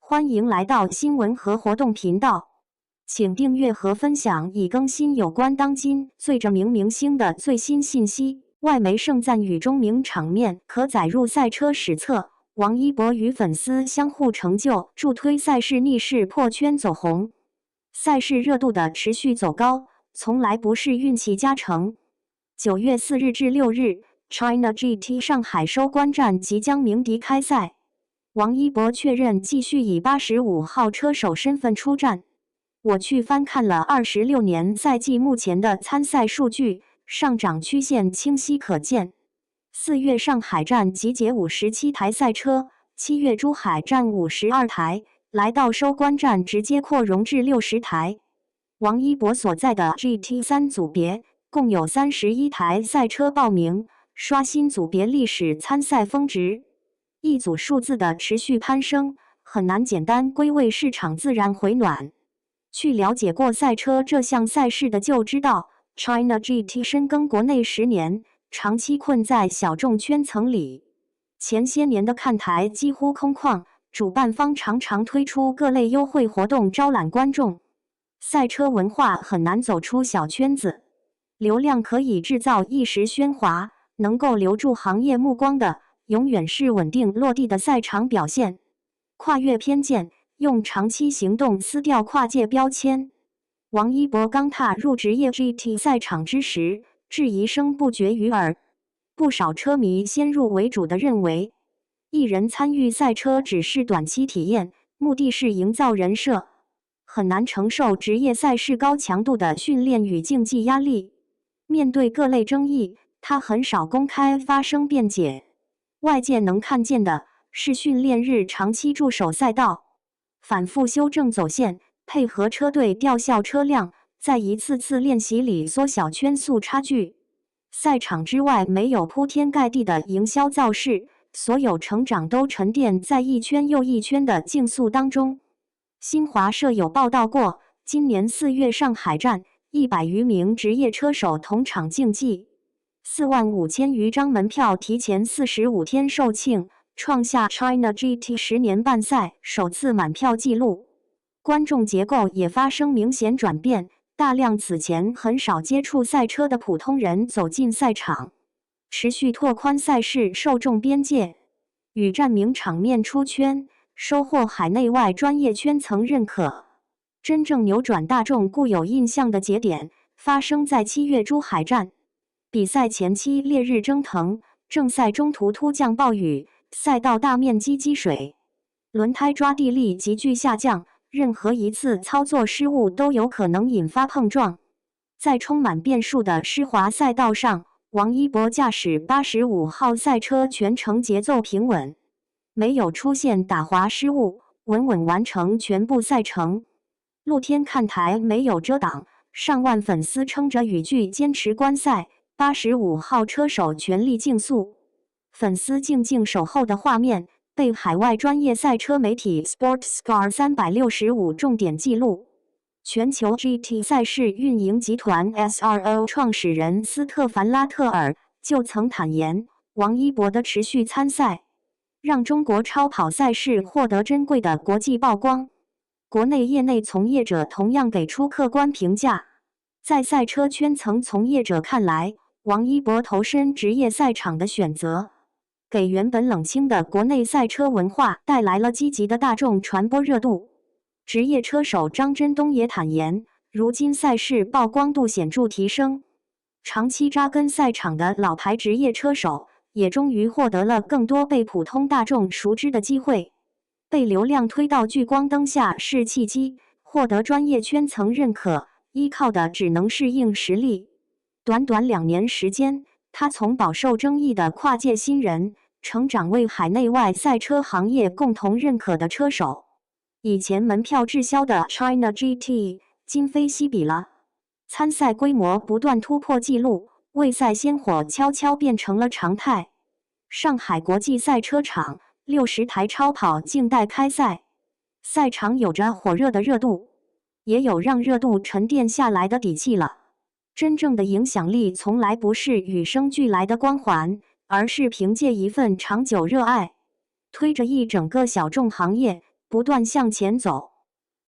歡迎來到新聞和活動頻道，請訂閱和分享已更新有關當今最著名明星的最新信息。外媒盛讚與鐘鳴場面可載入賽車史冊，王一博與粉絲相互成就，助推賽事逆勢破圈走紅。賽事熱度的持續走高，從來不是運氣加成。9月4日至6日 ，China GT 上海收官戰即將鳴笛開賽。王一博確認繼續以85號車手身份出戰。我去翻看了26年賽季目前的參賽數據，上漲曲線清晰可見。4月上海站集結57台賽車，7月珠海站52台，來到收官戰直接擴容至60台。王一博所在的 GT3 組別共有31台賽車報名，刷新組別歷史參賽峰值。一組數字的持續攀升，很難簡單歸為市場自然回暖。去了解過賽車這項賽事的就知道 ，China GT 深耕國內10年，長期困在小眾圈層裡。前些年的看台幾乎空曠，主辦方常常推出各類優惠活動招攬觀眾。賽車文化很難走出小圈子，流量可以制造一時喧嘩，能夠留住行業目光的，永遠是穩定落地的賽場表現。跨越偏見，用長期行動撕掉跨界標籤。王一博剛踏入職業 GT 賽場之時，質疑聲不絕於耳。不少車迷先入為主地認為，藝人參與賽車只是短期體驗，目的是營造人設，很難承受職業賽事高強度的訓練與競技壓力。面對各類爭議，他很少公開發聲辯解。外界能看見的是訓練日長期駐守賽道，反覆修正走線，配合車隊調校車輛，在一次次練習裡縮小圈速差距。賽場之外沒有鋪天蓋地的營銷造勢，所有成長都沉澱在一圈又一圈的競速當中。新華社有報道過，今年4月上海站100餘名職業車手同場競技。45000餘張門票提前45天售罄，創下 China GT 10年辦賽首次滿票紀錄。觀眾結構也發生明顯轉變，大量此前很少接觸賽車的普通人走進賽場，持續拓寬賽事受眾邊界，與戰名場面出圈，收穫海內外專業圈層認可。真正扭轉大眾固有印象的節點，發生在7月珠海站。比賽前期烈日蒸騰，正賽中途突降暴雨，賽道大面積積水，輪胎抓地力急劇下降，任何一次操作失誤都有可能引發碰撞。在充滿變數的濕滑賽道上，王一博駕駛85號賽車全程節奏平穩，沒有出現打滑失誤，穩穩完成全部賽程。露天看台沒有遮擋，上萬粉絲撐着雨具堅持觀賽。85號車手全力競速，粉絲靜靜守候的畫面被海外專業賽車媒體 Sportscar 365重點記錄。全球 GT 賽事運營集團 SRO 創始人斯特凡·拉特爾就曾坦言，王一博的持續參賽，讓中國超跑賽事獲得珍貴的國際曝光。國內業內從業者同樣給出客觀評價。在賽車圈層從業者看來，王一博投身職業賽場的選擇，給原本冷清的國內賽車文化帶來了積極的大眾傳播熱度。職業車手張真東也坦言，如今賽事曝光度顯著提升，長期扎根賽場的老牌職業車手也終於獲得了更多被普通大眾熟知的機會。被流量推到聚光燈下是契機，獲得專業圈層認可，依靠的只能是硬實力。短短2年時間，他從飽受爭議的跨界新人，成長為海內外賽車行業共同認可的車手。以前門票滯銷的 China GT 今非昔比了，參賽規模不斷突破紀錄，為賽鮮火悄悄變成了常態。上海國際賽車場60台超跑靜待開賽，賽場有着火熱的熱度，也有讓熱度沉澱下來的底氣了。真正的影響力從來不是與生俱來的光環，而是憑借一份長久熱愛，推着一整個小眾行業不斷向前走。